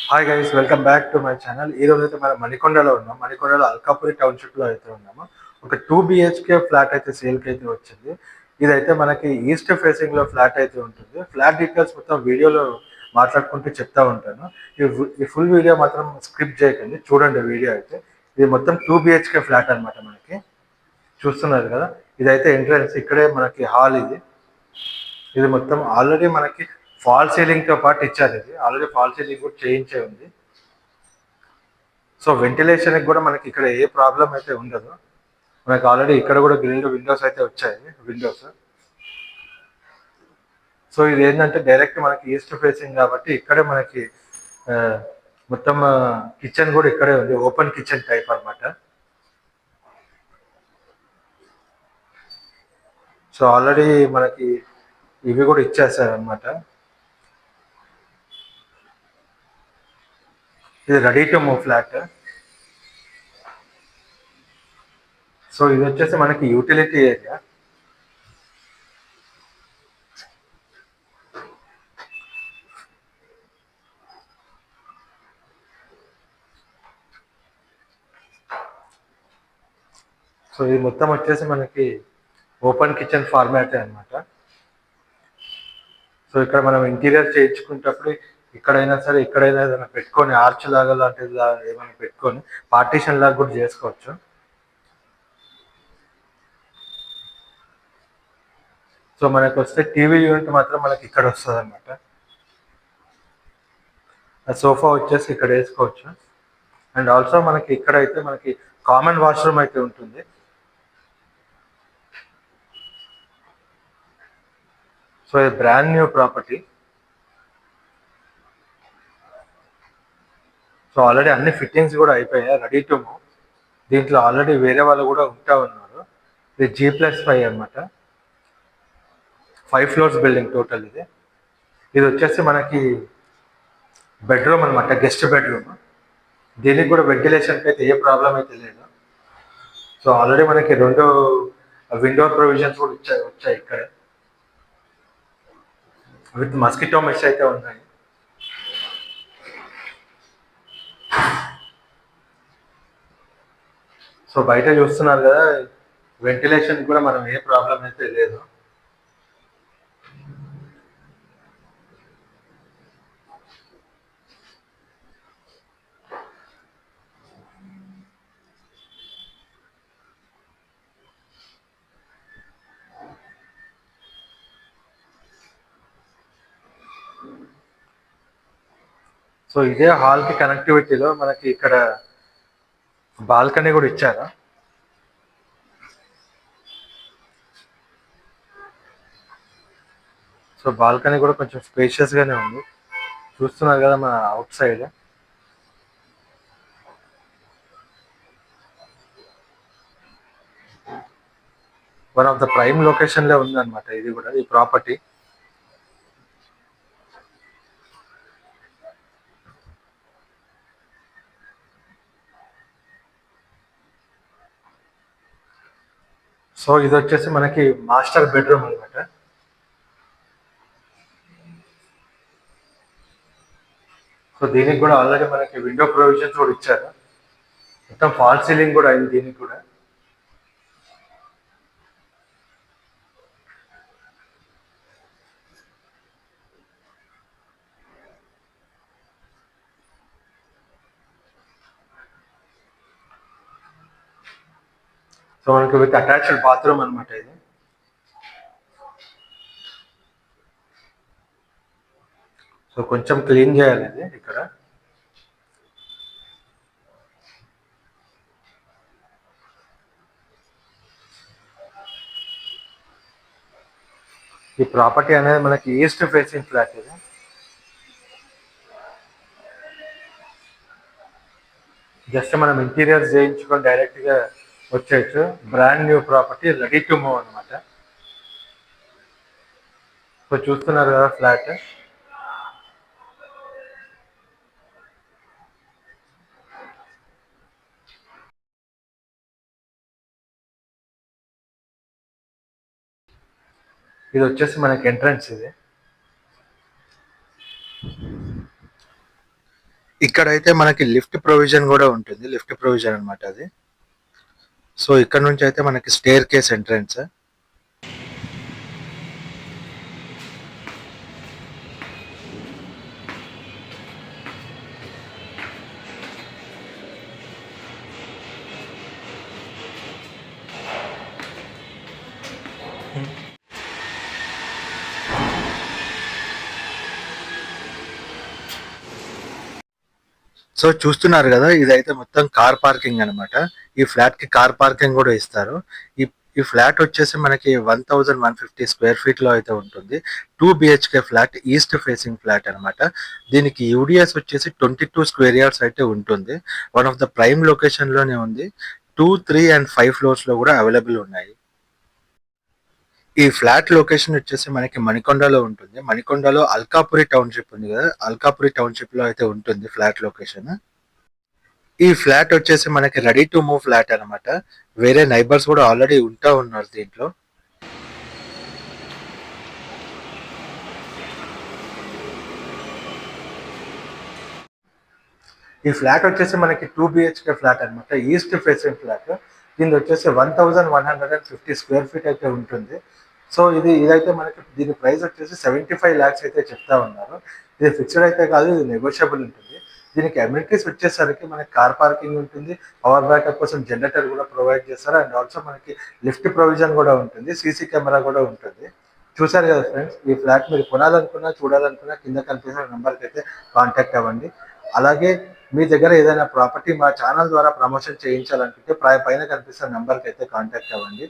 Hi guys, welcome back to my channel. ఈ రోజు అయితే మనం మణికొండలో ఉన్నాం. మణికొండలో అల్కాపురి టౌన్షిప్లో అయితే ఉన్నాము. ఒక 2 BHK ఫ్లాట్ అయితే సేల్కి అయితే వచ్చింది. ఇదైతే మనకి ఈస్ట్ ఫేసింగ్లో ఫ్లాట్ అయితే ఉంటుంది. ఫ్లాట్ డీటెయిల్స్ మొత్తం వీడియోలో మాట్లాడుకుంటూ చెప్తా ఉంటాను. ఈ ఫుల్ వీడియో మాత్రం స్క్రిప్ట్ చేయకండి, చూడండి వీడియో అయితే. ఇది మొత్తం 2 BHK ఫ్లాట్ అనమాట. మనకి చూస్తున్నారు కదా, ఇదైతే ఎంట్రన్స్. ఇక్కడే మనకి హాల్. ఇది మొత్తం ఆల్రెడీ మనకి ఫాల్ సీలింగ్ తో పాటు ఇచ్చారు. ఇది ఆల్రెడీ ఫాల్ సీలింగ్ కూడా చేయించే ఉంది. సో వెంటిలేషన్ కూడా మనకి ఇక్కడ ఏ ప్రాబ్లం అయితే ఉండదు. మనకి ఆల్రెడీ ఇక్కడ కూడా గ్రిల్డ్ విండోస్ అయితే వచ్చాయి, విండోస్. సో ఇది ఏంటంటే డైరెక్ట్ మనకి ఈస్ట్ ఫేసింగ్ కాబట్టి ఇక్కడే మనకి మొత్తం కిచెన్ కూడా ఇక్కడే ఉంది. ఓపెన్ కిచెన్ టైప్ అనమాట. సో ఆల్రెడీ మనకి ఇవి కూడా ఇచ్చేసారు అనమాట. ఇది ready to move flat. So ఇది వచ్చేసి మనకి యూటిలిటీ ఏరియా. సో ఇది మొత్తం వచ్చేసి మనకి ఓపెన్ కిచెన్ ఫార్మాటే అనమాట. సో ఇక్కడ మనం ఇంటీరియర్ చేయించుకునేటప్పుడు ఇక్కడైనా సరే, ఇక్కడైనా ఏదైనా పెట్టుకొని ఆర్చ్ లాగా లాంటిది ఏమైనా పెట్టుకొని పార్టీషన్ లాగా కూడా చేసుకోవచ్చు. సో మనకు వస్తే టీవీ యూనిట్ మాత్రం మనకి ఇక్కడ వస్తుంది అనమాట. ఆ సోఫా వచ్చేసి ఇక్కడ వేసుకోవచ్చు. అండ్ ఆల్సో మనకి ఇక్కడైతే మనకి కామన్ వాష్రూమ్ అయితే ఉంటుంది. సో ఇది brand new property. So already అన్ని ఫిట్టింగ్స్ కూడా అయిపోయాయి, రెడీ టు మూవ్. దీంట్లో ఆల్రెడీ వేరే వాళ్ళు కూడా ఉంటా ఉన్నారు. ఇది G+5 అనమాట. 5 floors బిల్డింగ్ టోటల్. ఇది వచ్చేసి మనకి బెడ్రూమ్ అనమాట, గెస్ట్ బెడ్రూమ్. దీనికి కూడా వెంటిలేషన్కి అయితే ఏ ప్రాబ్లం అయితే లేదు. సో ఆల్రెడీ మనకి 2 విండో ప్రొవిజన్స్ కూడా వచ్చాయి ఇక్కడ, విత్ మస్కిటో మెష్ అయితే ఉన్నాయి. సో బయట చూస్తున్నారు కదా, వెంటిలేషన్ కూడా మనం ఏ ప్రాబ్లం అయితే లేదు. సో ఇదే హాల్కి కనెక్టివిటీలో మనకి ఇక్కడ బాల్కనీ కూడా ఇచ్చారు. సో బాల్కనీ కూడా కొంచెం స్పేషియస్గానే ఉంది. చూస్తున్నారు కదా మన out side. One of the prime లొకేషన్లో ఉందన్నమాట ఇది కూడా, ఈ ప్రాపర్టీ. సో ఇది వచ్చేసి మనకి మాస్టర్ బెడ్రూమ్ అనమాట. సో దీనికి కూడా ఆల్రెడీ మనకి విండో ప్రొవిజన్స్ కూడా ఇచ్చారు. మొత్తం ఫాల్ సీలింగ్ కూడా అయింది దీనికి కూడా. సో మనకి విత్ అటాచ్డ్ బాత్రూమ్ అనమాట ఇది. సో కొంచెం క్లీన్ చేయాలి ఇది ఇక్కడ. ఈ ప్రాపర్టీ అనేది మనకి ఈస్ట్ ఫేసింగ్ ఫ్లాట్ ఇది. జస్ట్ మనం ఇంటీరియర్ చేయించుకొని డైరెక్ట్గా వచ్చేయచ్చు. Brand new property, ready to move అనమాట. సో చూస్తున్నారు కదా ఫ్లాట్. ఇది వచ్చేసి మనకి ఎంట్రన్స్ ఇది. ఇక్కడైతే మనకి లిఫ్ట్ ప్రొవిజన్ కూడా ఉంటుంది. లిఫ్ట్ ప్రొవిజన్ అన్నమాట అది. సో ఇక్కడ నుంచి అయితే మనకి స్టేర్ కేస్ ఎంట్రన్స్. సో చూస్తున్నారు కదా, ఇదైతే మొత్తం కార్ పార్కింగ్ అన్నమాట. ఈ ఫ్లాట్ కి కార్ పార్కింగ్ కూడా ఇస్తారు. ఈ ఈ ఫ్లాట్ వచ్చేసి మనకి 1150 స్క్వేర్ ఫీట్ లో అయితే ఉంటుంది. 2 BHK flat, east facing flat అన్నమాట. దీనికి యూడిఎస్ వచ్చేసి 22 స్క్వేర్ యార్డ్స్ అయితే ఉంటుంది. One of the prime location లోనే ఉంది. 2, 3 అండ్ 5 ఫ్లోర్స్ లో కూడా అవైలబుల్ ఉన్నాయి. ఈ ఫ్లాట్ లొకేషన్ వచ్చేసి మనకి మణికొండలో ఉంటుంది. మణికొండలో అల్కాపురి టౌన్షిప్ ఉంది కదా, అల్కాపురి టౌన్షిప్ లో అయితే ఉంటుంది ఫ్లాట్ లొకేషన్. ఈ ఫ్లాట్ వచ్చేసి మనకి రెడీ టు మూవ్ ఫ్లాట్ అన్నమాట. వేరే నైబర్స్ కూడా ఆల్రెడీ ఉంటా ఉన్నారు దీంట్లో. ఈ ఫ్లాట్ వచ్చేసి మనకి 2 బిహెచ్కే ఫ్లాట్ అన్నమాట. East facing flat. దీని వచ్చేసి 1150 స్క్వేర్ ఫీట్ అయితే ఉంటుంది. సో ఇదైతే మనకి దీని ప్రైస్ వచ్చేసి 75 lakhs అయితే చెప్తా ఉన్నారు. ఇది ఫిక్స్డ్ అయితే కాదు, ఇది నెగోషియబుల్ ఉంటుంది. దీనికి అమ్యూనిటీస్ వచ్చేసరికి మనకి కార్ పార్కింగ్ ఉంటుంది. పవర్ బ్యాకప్ కోసం జనరేటర్ కూడా ప్రొవైడ్ చేస్తారు. అండ్ ఆల్సో మనకి లిఫ్ట్ ప్రొవిజన్ కూడా ఉంటుంది. సీసీ కెమెరా కూడా ఉంటుంది. చూసారు కదా ఫ్రెండ్స్, ఈ ఫ్లాట్ మీరు కొనాలనుకున్నా, చూడాలనుకున్నా కింద కనిపిస్తున్న నెంబర్కి అయితే కాంటాక్ట్ అవ్వండి. అలాగే మీ దగ్గర ఏదైనా ప్రాపర్టీ మా ఛానల్ ద్వారా ప్రమోషన్ చేయించాలనుకుంటే పైన కనిపిస్తున్న నెంబర్కి అయితే కాంటాక్ట్ అవ్వండి.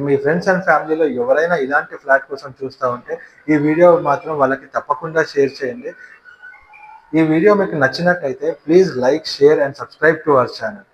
మీ ఫ్రెండ్స్ అండ్ ఫ్యామిలీలో ఎవరైనా ఇలాంటి ఫ్లాట్ కోసం చూస్తూ ఉంటే ఈ వీడియో మాత్రం వాళ్ళకి తప్పకుండా షేర్ చేయండి. ఈ వీడియో మీకు నచ్చినట్టయితే please like, share and subscribe to our channel.